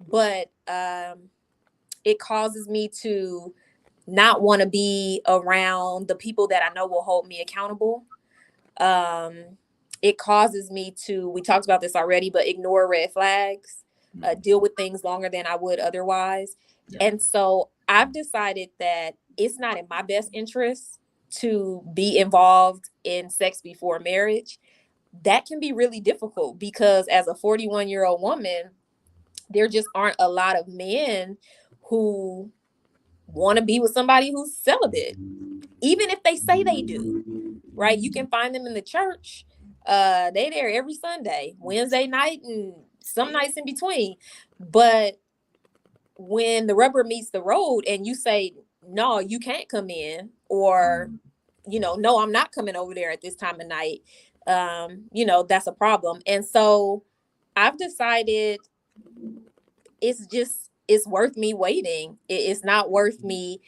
but it causes me to not want to be around the people that I know will hold me accountable. It causes me to, we talked about this already, but ignore red flags, deal with things longer than I would otherwise. Yeah. And so I've decided that it's not in my best interest to be involved in sex before marriage. That can be really difficult because as a 41-year-old woman, there just aren't a lot of men who want to be with somebody who's celibate, even if they say they do, right? You can find them in the church. They there every Sunday, Wednesday night, and some nights in between. But when the rubber meets the road and you say, no, you can't come in, or, no, I'm not coming over there at this time of night, that's a problem. And so I've decided it's worth me waiting. It's not worth me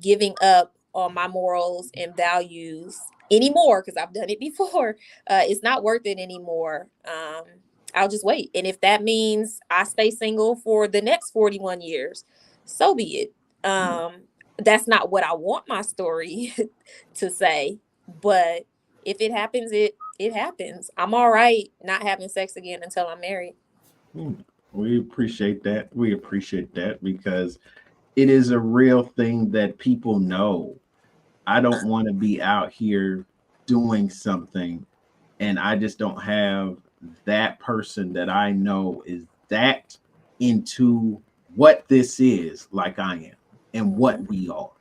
giving up on my morals and values anymore, because I've done it before. It's not worth it anymore. I'll just wait. And if that means I stay single for the next 41 years, so be it. That's not what I want my story to say, but if it happens, it happens. I'm all right not having sex again until I'm married. We appreciate that. We appreciate that because it is a real thing that people know. I don't want to be out here doing something and I just don't have that person that I know is that into what this is like I am and what we are.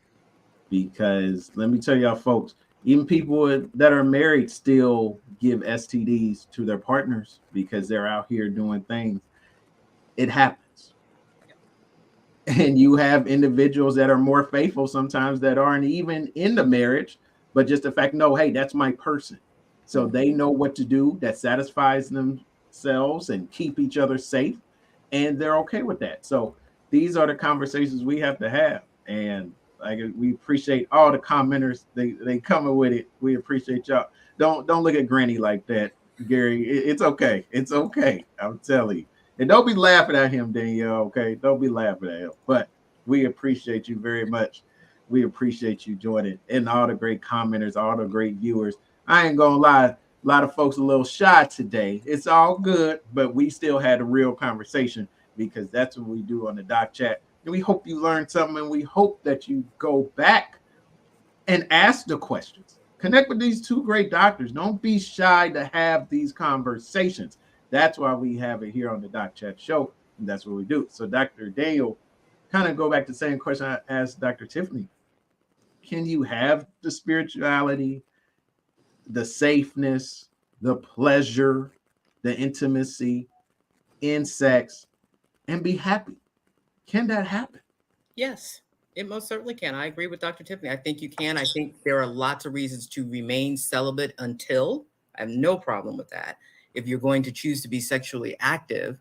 Because let me tell y'all folks, even people that are married still give STDs to their partners because they're out here doing things. It happens. And you have individuals that are more faithful sometimes that aren't even in the marriage, but just the fact, no, hey, that's my person. So they know what to do that satisfies themselves and keep each other safe. And they're okay with that. So these are the conversations we have to have. And like we appreciate all the commenters. They coming with it. We appreciate y'all. Don't look at Granny like that, Gary. It's okay. It's okay. I'm telling you. And don't be laughing at him, Danielle, okay? Don't be laughing at him. But we appreciate you very much. We appreciate you joining and all the great commenters, all the great viewers. I ain't gonna lie, a lot of folks a little shy today. It's all good, but we still had a real conversation because that's what we do on the Doc Chat. And we hope you learned something, and we hope that you go back and ask the questions. Connect with these two great doctors. Don't be shy to have these conversations. That's why we have it here on the Doc Chat show, and that's what we do. So, Dr. Daniel, kind of go back to the same question I asked Dr. Tiffany. Can you have the spirituality, the safeness, the pleasure, the intimacy in sex and be happy? Can that happen? Yes, it most certainly can. I agree with Dr. Tiffany. I think you can. I think there are lots of reasons to remain celibate until. I have no problem with that. If you're going to choose to be sexually active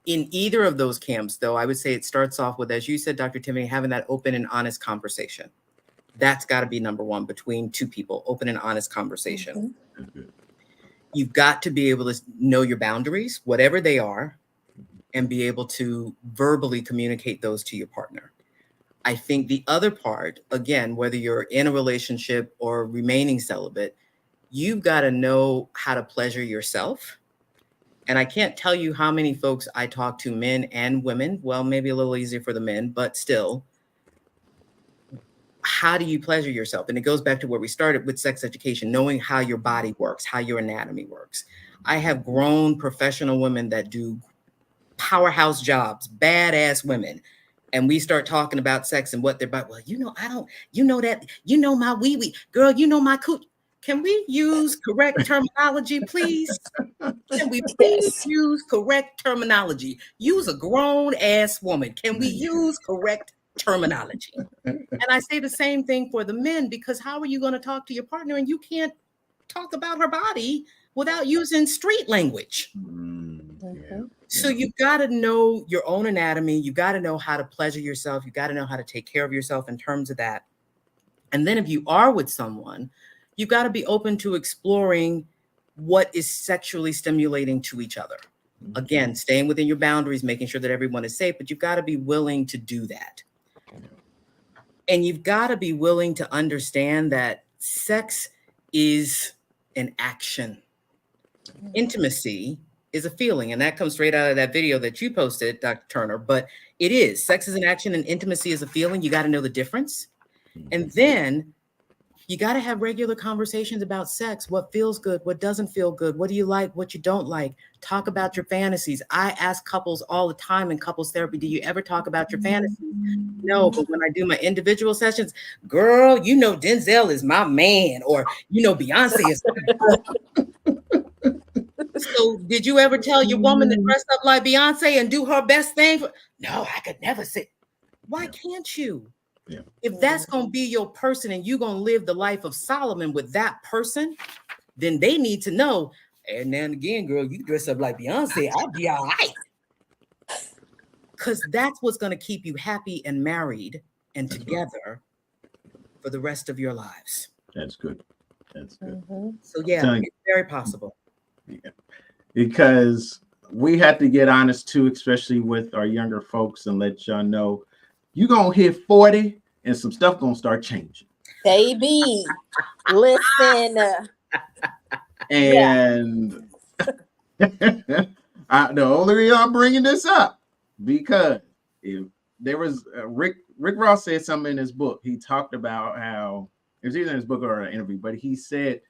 in either of those camps, though, I would say it starts off with, as you said, Dr. Tiffany, having that open and honest conversation. That's got to be number one between two people, open and honest conversation. Mm-hmm. You've got to be able to know your boundaries, whatever they are, and be able to verbally communicate those to your partner. I think the other part, again, whether you're in a relationship or remaining celibate, you've got to know how to pleasure yourself. And I can't tell you how many folks I talk to, men and women, well, maybe a little easier for the men, but still, how do you pleasure yourself? And it goes back to where we started with sex education, knowing how your body works, how your anatomy works. I have grown professional women that do powerhouse jobs, badass women. And we start talking about sex and what they're about. Well, my wee-wee, girl, my cooch. Can we use correct terminology, please? Can we please use correct terminology? Use a grown-ass woman. Can we use correct terminology? And I say the same thing for the men, because how are you going to talk to your partner and you can't talk about her body without using street language? Mm-hmm. So you've got to know your own anatomy. You've got to know how to pleasure yourself. You've got to know how to take care of yourself in terms of that. And then if you are with someone, you've got to be open to exploring what is sexually stimulating to each other. Again, staying within your boundaries, making sure that everyone is safe, but you've got to be willing to do that. And you've got to be willing to understand that sex is an action. Intimacy is a feeling, and that comes straight out of that video that you posted, Dr. Turner, but it is. Sex is an action and intimacy is a feeling. You got to know the difference. And then you got to have regular conversations about sex, what feels good, what doesn't feel good, what do you like, what you don't like. Talk about your fantasies. I ask couples all the time in couples therapy, do you ever talk about your fantasies? No, but when I do my individual sessions, girl, Denzel is my man, or Beyonce is my girl. So did you ever tell your woman to dress up like Beyonce and do her best thing? No, I could never say. Why can't you? Yeah. If that's going to be your person and you're going to live the life of Solomon with that person, then they need to know. And then again, girl, you dress up like Beyonce, I'll be all right. because that's what's going to keep you happy and married and That's together for the rest of your lives. That's good. That's good. So yeah, Telling- it's very possible. Yeah. Because we had to get honest too, especially with our younger folks, and let y'all know you're gonna hit 40 and some stuff gonna start changing. Baby, listen. And the only reason I'm bringing this up because if there was Rick Ross said something in his book. He talked about how it was either in his book or an interview, but he said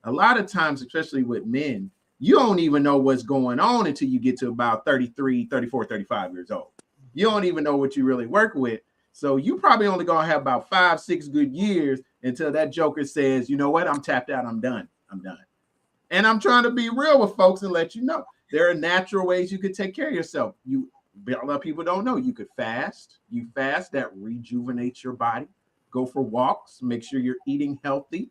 a lot of times, especially with men, you don't even know what's going on until you get to about 33, 34, 35 years old. You don't even know what you really work with. So you probably only gonna have about 5, 6 good years until that joker says, you know what, I'm tapped out, I'm done. And I'm trying to be real with folks and let you know there are natural ways you could take care of yourself. A lot of people don't know you could fast. You fast, that rejuvenates your body. Go for walks, make sure you're eating healthy,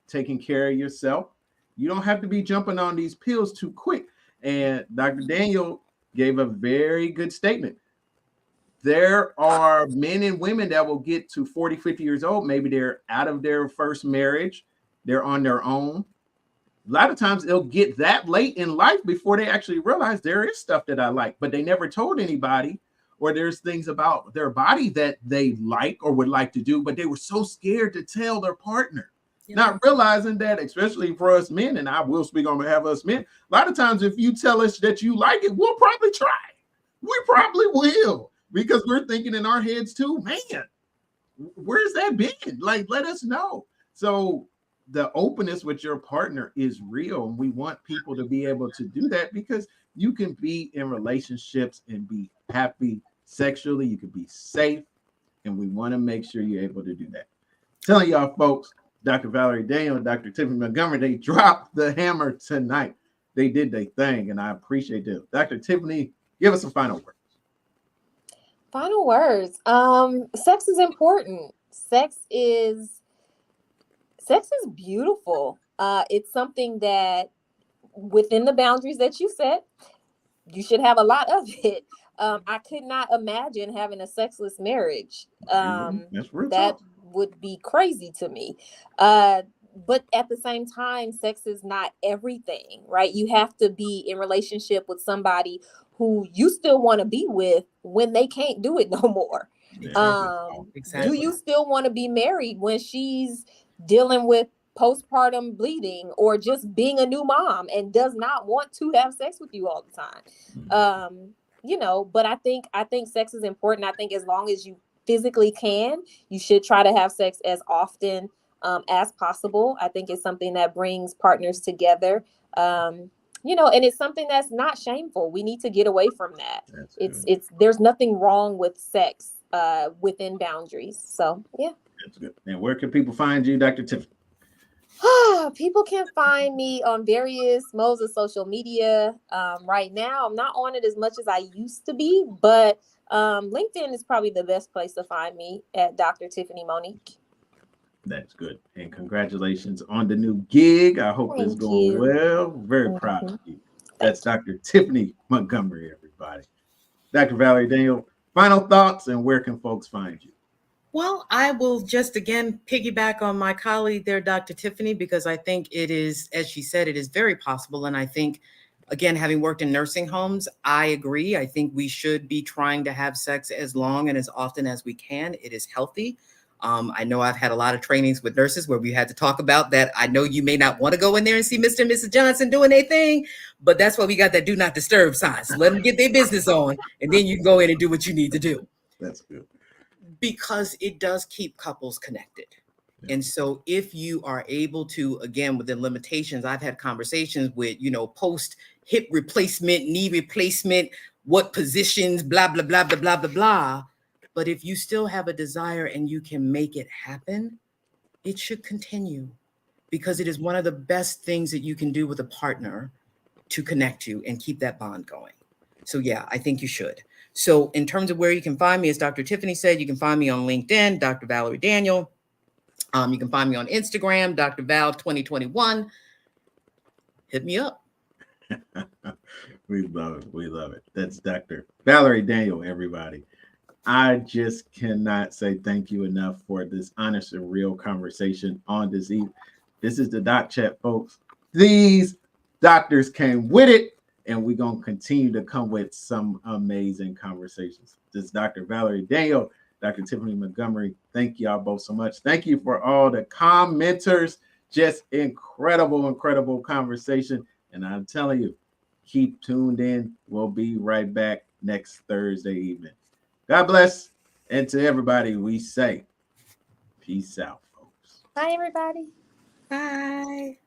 taking care of yourself. You don't have to be jumping on these pills too quick. And Dr. Daniel gave a very good statement. There are men and women that will get to 40, 50 years old. Maybe they're out of their first marriage. They're on their own. A lot of times they'll get that late in life before they actually realize there is stuff that I like, but they never told anybody, or there's things about their body that they like or would like to do, but they were so scared to tell their partner. Not realizing that, especially for us men, and I will speak on behalf of us men, a lot of times if you tell us that you like it, we'll probably try. We probably will, because we're thinking in our heads too, man, where's that been? Like, let us know. So the openness with your partner is real, and we want people to be able to do that because you can be in relationships and be happy sexually. You can be safe, and we want to make sure you're able to do that. Telling y'all folks, Dr. Valerie Daniel and Dr. Tiffany Montgomery, they dropped the hammer tonight. They did their thing, and I appreciate it. Dr. Tiffany, give us some final words. Final words. Sex is important. Sex is beautiful. It's something that within the boundaries that you set, you should have a lot of it. I could not imagine having a sexless marriage. That's real that talk. would be crazy to me. But at the same time, sex is not everything, right? You have to be in relationship with somebody who you still want to be with when they can't do it no more. Exactly. Do you still want to be married when she's dealing with postpartum bleeding or just being a new mom and does not want to have sex with you all the time? But I think sex is important. I think as long as you physically can, you should try to have sex as often as possible. I think it's something that brings partners together. And it's something that's not shameful. We need to get away from that. It's there's nothing wrong with sex within boundaries. So yeah. That's good. And where can people find you, Dr. Tiffany? People can find me on various modes of social media. Right now, I'm not on it as much as I used to be, but LinkedIn is probably the best place to find me at Dr. Tiffany Monique. That's good. And congratulations on the new gig. I hope it's going well. Very proud of you. That's Dr. Tiffany Montgomery, everybody. Dr. Valerie Daniel, final thoughts and where can folks find you? Well, I will just again piggyback on my colleague there, Dr. Tiffany, because I think it is, as she said, it is very possible. And I think, again, having worked in nursing homes, I agree. I think we should be trying to have sex as long and as often as we can. It is healthy. I know I've had a lot of trainings with nurses where we had to talk about that. I know you may not want to go in there and see Mr. and Mrs. Johnson doing their thing, but that's why we got that do not disturb sign. So let them get their business on, and then you can go in and do what you need to do. That's good. Because it does keep couples connected. And so if you are able to, again, within limitations, I've had conversations with, post hip replacement, knee replacement, what positions, blah, blah, blah, blah, blah, blah, blah. But if you still have a desire and you can make it happen, it should continue, because it is one of the best things that you can do with a partner to connect you and keep that bond going. So yeah, I think you should. So in terms of where you can find me, as Dr. Tiffany said, you can find me on LinkedIn, Dr. Valerie Daniel. You can find me on Instagram, Dr. Val 2021. Hit me up. We love it. We love it. That's Dr. Valerie Daniel, everybody. I just cannot say thank you enough for this honest and real conversation on this evening. This is the Doc Chat, folks. These doctors came with it, and we're going to continue to come with some amazing conversations. This is Dr. Valerie Daniel, Dr. Tiffany Montgomery. Thank y'all both so much. Thank you for all the commenters. Just incredible, incredible conversation. And I'm telling you, keep tuned in. We'll be right back next Thursday evening. God bless. And to everybody, we say peace out, folks. Bye, everybody. Bye.